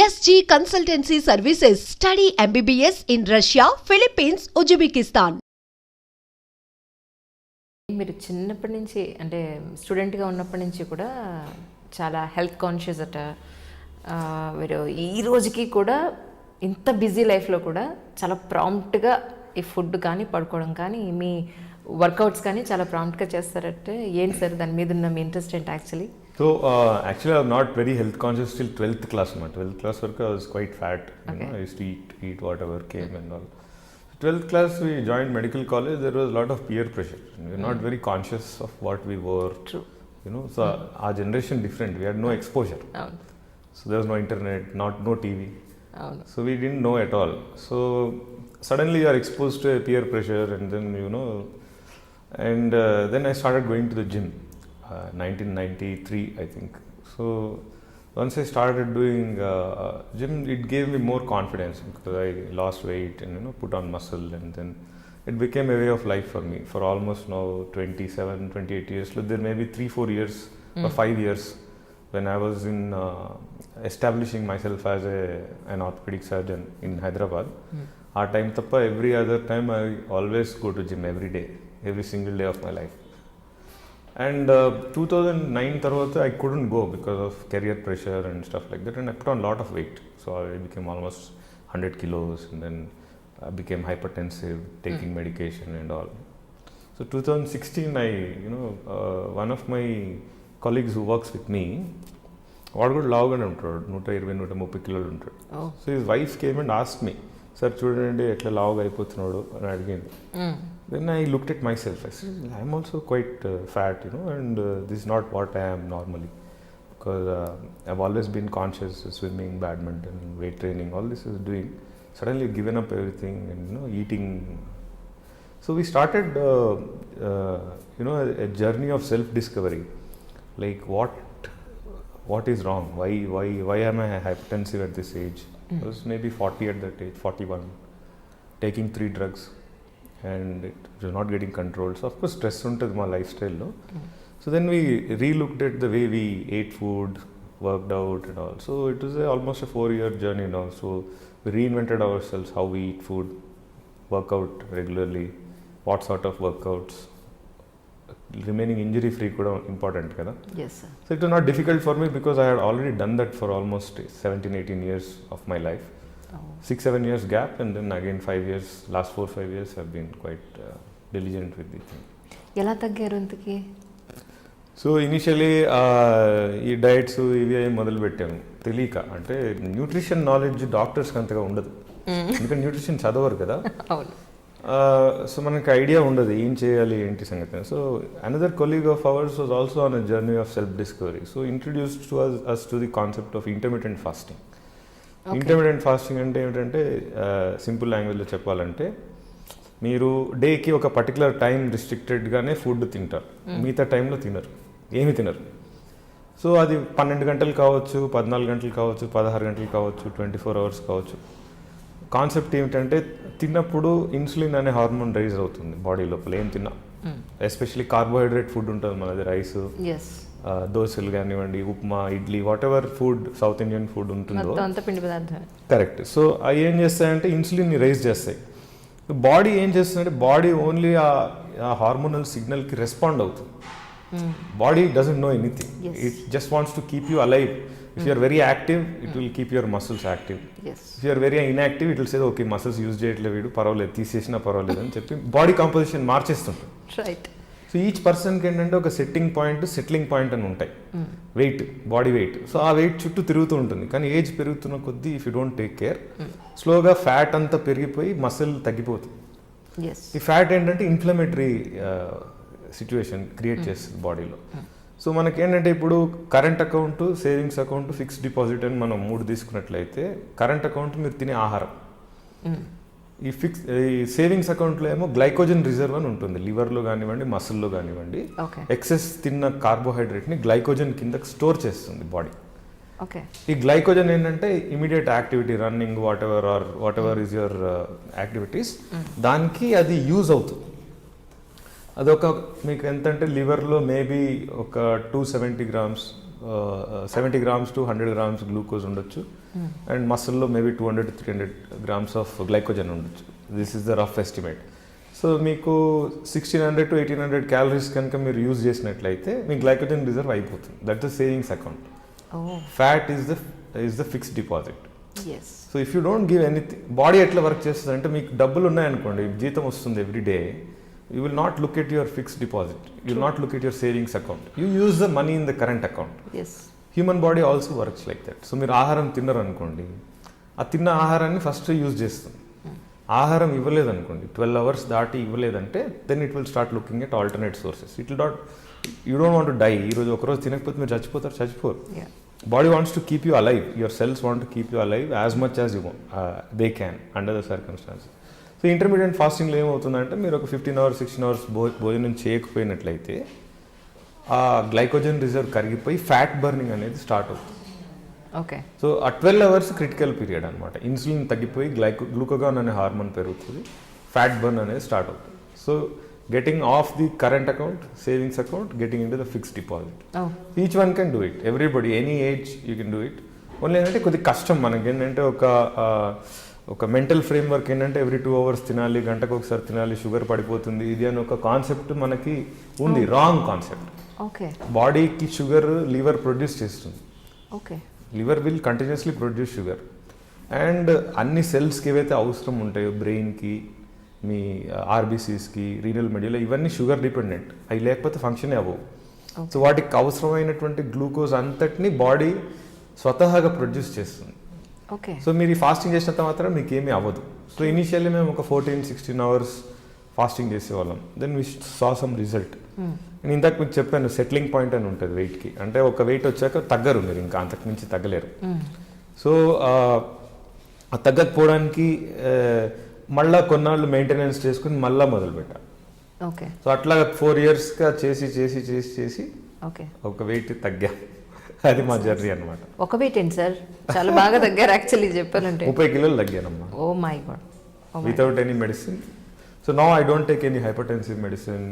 SG Consultancy Services. Study MBBS in Russia, Philippines, Uzbekistan. మీరు చిన్నప్పటి నుంచి అంటే స్టూడెంట్గా ఉన్నప్పటి నుంచి కూడా చాలా హెల్త్ కాన్షియస్ అట. మీరు ఈ రోజుకి కూడా ఇంత బిజీ లైఫ్లో కూడా చాలా ప్రాంప్ట్గా ఈ ఫుడ్ కానీ పడుకోవడం కానీ మీ వర్కౌట్స్ కానీ చాలా ప్రాంప్ట్గా చేస్తారంటే ఏంటి సార్ దాని మీద ఉన్న మీ ఇంట్రెస్ట్ ఏంటి actually? So actually I'm not very health conscious till 12th class. My 12th class work I was quite fat. Okay. I used to eat whatever came and all. 12th class we joined medical college. There was a lot of peer pressure. We were not very conscious of what we were. True. So our generation different. We had no exposure. So there was no internet, no TV. So we didn't know at all. So suddenly you are exposed to a peer pressure, and then then I started going to the gym. 1993 I think. So once I started doing gym, it gave me more confidence because I lost weight and put on muscle, and then it became a way of life for me for almost now 28 years. So there may be 3-4 years or 5 years when I was in establishing myself as an orthopedic surgeon in Hyderabad. Our time tappa every other time I always go to gym every day, every single day of my life. And 2009 tarvata I couldn't go because of career pressure and stuff like that, and I put on a lot of weight. So I became almost 100 kilos, and then I became hypertensive, taking medication and all. So 2016 I one of my colleagues who works with me, వాడు కూడా లావుగానే ఉంటాడు, 120-130 కిలోలు ఉంటాడు. So his wife came and asked me, sir చూడండి ఎట్లా లావుగా అయిపోతున్నాడు అని అడిగింది. Then I looked at myself. I said, I'm also quite fat, and this is not what I am normally, because I've always been conscious of swimming, badminton, weight training, all this is doing. Suddenly given up everything and eating. So we started, a journey of self-discovery. Like what is wrong? Why am I hypertensive at this age? I was maybe 40 at that age, 41, taking 3 drugs. And it was not getting controlled. So of course stress untadi my lifestyle lo. So then we re-looked at the way we ate food, worked out and all. So it was almost a 4-year journey now. So we reinvented ourselves, how we eat food, work out regularly, what sort of workouts, remaining injury free kuda important kada. Yes sir. So it was not difficult for me because I had already done that for almost 17-18 years of my life. 6-7 years gap, and then again 5 years, last 4-5 years I've been quite diligent with the thing. ఎలా తగ్గారు ఇంతకి? So initially ఈ diets ఇవి మొదలు పెట్టాము తెలియక. అంటే nutrition knowledge డాక్టర్స్కి అంతగా ఉండదు, ఎందుకంటే న్యూట్రిషన్ చదవరు కదా. సో మనకి ఐడియా ఉండదు ఏం చేయాలి ఏంటి సంగతి. So another colleague of ours was also on a journey of self discovery. So introduced to us to the concept of intermittent fasting. Intermittent fasting అంటే ఏమిటంటే సింపుల్ లాంగ్వేజ్లో చెప్పాలంటే మీరు డేకి ఒక పర్టికులర్ టైం రిస్ట్రిక్టెడ్గానే ఫుడ్ తింటారు, మిగతా టైంలో ఏమి తినరు. సో అది 12 గంటలు కావచ్చు, 14 గంటలు కావచ్చు, 16 గంటలు కావచ్చు, 24 అవర్స్ కావచ్చు. కాన్సెప్ట్ ఏమిటంటే తిన్నప్పుడు ఇన్సులిన్ అనే హార్మోన్ రైజ్ అవుతుంది బాడీ లోపల ఏం తిన్నా. ఎస్పెషల్లీ కార్బోహైడ్రేట్ ఫుడ్ ఉంటుంది మనది, రైస్, దోశలు కానివ్వండి, upma, idli, whatever food South Indian food ఉంటుందో కరెక్ట్. సో అవి ఏం చేస్తాయంటే ఇన్సులిన్ని రైజ్ చేస్తాయి. బాడీ ఏం చేస్తుందంటే బాడీ ఓన్లీ ఆ హార్మోనల్ సిగ్నల్కి రెస్పాండ్ అవుతుంది. Body doesn't know anything, it just wants to keep you alive. If you're very active it will keep your muscles active. If you're very inactive it will say okay muscles use చేయట్లేదు వీడు, పర్వాలేదు తీసేసినా పర్వాలేదు అని చెప్పి body composition మార్చేస్తుంటాం. So each పర్సన్కి ఏంటంటే ఒక సెట్టింగ్ పాయింట్, సెటిలింగ్ పాయింట్ అని ఉంటాయి, వెయిట్, బాడీ వెయిట్. సో ఆ వెయిట్ చుట్టూ తిరుగుతూ ఉంటుంది. కానీ ఏజ్ పెరుగుతున్న కొద్దీ if you don't take care స్లోగా ఫ్యాట్ అంతా పెరిగిపోయి మసిల్ తగ్గిపోతుంది. ఈ ఫ్యాట్ ఏంటంటే ఇన్ఫ్లమేటరీ సిచ్యువేషన్ క్రియేట్ చేస్తుంది బాడీలో. సో మనకేంటంటే ఇప్పుడు current account, savings account, fixed deposit అని మనం 3 తీసుకున్నట్లయితే కరెంట్ అకౌంట్ మీరు తినే ఆహారం, ఈ సేవింగ్స్ అకౌంట్లో ఏమో గ్లైకోజన్ రిజర్వ్ అని ఉంటుంది, లివర్లో కానివ్వండి, మసిల్లో కానివ్వండి. ఎక్సెస్ తిన్న కార్బోహైడ్రేట్ని గ్లైకోజన్ కింద స్టోర్ చేస్తుంది బాడీ. ఈ గ్లైకోజన్ ఏంటంటే immediate activity, running, what ever is your activities, దానికి అది యూజ్ అవుతుంది. అదొక మీకు ఎంతంటే లివర్లో మేబీ ఒక 270 grams 70 grams to 100 grams glucose ఉండొచ్చు, అండ్ మసిల్లో maybe 200 to 300 grams of glycogen ఉండొచ్చు. This is the rough estimate. So మీకు 1600 to 1800 క్యాలరీస్ కనుక మీరు యూజ్ చేసినట్లయితే మీ గ్లైకోజన్ రిజర్వ్ అయిపోతుంది. That the savings account. Fat is the fixed deposit. So if you don't give anything, body ఎట్లా work చేస్తుంది అంటే మీకు డబ్బులు ఉన్నాయనుకోండి, జీతం వస్తుంది every day, you will not look at your fixed deposit, you will not look at your savings account, you use the money in the current account. Human body also works like that. So మీరు ఆహారం తిన్నారు అనుకోండి, ఆ తిన్న ఆహారాన్ని first use చేస్తుంది. ఆహారం ఇవ్వలేదనుకోండి, 12 hours దాటి ఇవ్వలేదంటే then it will start looking at alternate sources. It will not, you don't want to die. ఈరోజు ఒకరోజు తినకపోతే మీరు చచ్చిపోరు. Body wants to keep you alive. Your cells want to keep you alive as much as you want, they can under the circumstances. So intermediate ఫాస్టింగ్లో ఏమవుతుందంటే మీరు ఒక 15 hours 16 hours భోజనం చేయకపోయినట్లయితే ఆ గ్లైకోజన్ రిజర్వ్ కరిగిపోయి ఫ్యాట్ బర్నింగ్ అనేది start అవుతుంది. Okay. So ఆ 12 hours క్రిటికల్ పీరియడ్ అనమాట. ఇన్సులిన్ తగ్గిపోయి గ్లూకోగాన్ అనే హార్మోన్ పెరుగుతుంది, ఫ్యాట్ బర్న్ అనేది స్టార్ట్ అవుతుంది. So getting off the current account, savings account, getting into the fixed deposit. Each one can do it. Everybody, any age you can do it. Only ఏంటంటే కొద్దిగా కష్టం మనకి. ఏంటంటే ఒక మెంటల్ ఫ్రేమ్వర్క్ ఏంటంటే every 2 hours తినాలి, గంటకు ఒకసారి తినాలి, షుగర్ పడిపోతుంది ఇది అని ఒక కాన్సెప్ట్ మనకి ఉంది. Wrong concept. ఓకే. బాడీకి షుగర్ లివర్ ప్రొడ్యూస్ చేస్తుంది. Okay. Liver will continuously produce sugar. And అన్ని సెల్స్కి ఏవైతే అవసరం ఉంటాయో, బ్రెయిన్కి, మీ ఆర్బీసీస్కి, రీనల్ మెడిలో, ఇవన్నీ షుగర్ డిపెండెంట్. అవి లేకపోతే ఫంక్షనే అవ్వవు. సో వాటికి అవసరమైనటువంటి గ్లూకోజ్ అంతటిని బాడీ స్వతహాగా ప్రొడ్యూస్ చేస్తుంది. ఓకే. సో మీరు ఈ ఫాస్టింగ్ చేసినంత మాత్రం మీకు ఏమీ అవ్వదు. సో ఇనీషియల్లీ మేము ఒక 14-16 hours ఫాస్టింగ్ చేసేవాళ్ళం. Then we saw some result. నేను ఇందాక మీకు చెప్పాను సెటిలింగ్ పాయింట్ అని ఉంటుంది వెయిట్కి. అంటే ఒక వెయిట్ వచ్చాక తగ్గరు మీరు, ఇంకా అంతకు మించి తగ్గలేరు. సో ఆ తగ్గకపోవడానికి మళ్ళీ కొన్నాళ్ళు మెయింటెనెన్స్ చేసుకుని మళ్ళీ మొదలుపెట్టాలి. ఓకే. సో అట్లా 4 yearsగా చేసి ఓకే ఒక వెయిట్ తగ్గా. అది మా జర్నీ అనమాట. ఒక వెయిట్ ఏంటి సార్, చాలా బాగా తగ్గారు యాక్చువల్లీ చెప్పాలంటే. 30 kilos తగ్గానమ్మా. Oh my God. Without any medicine. So now I don't take any hypertensive medicine.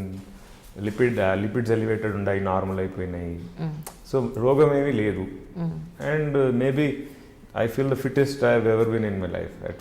Lipids elevated ఉన్నాయి, నార్మల్ అయిపోయినాయి. సో రోగం ఏమీ లేదు. And maybe I feel the fittest I have ever been in my life at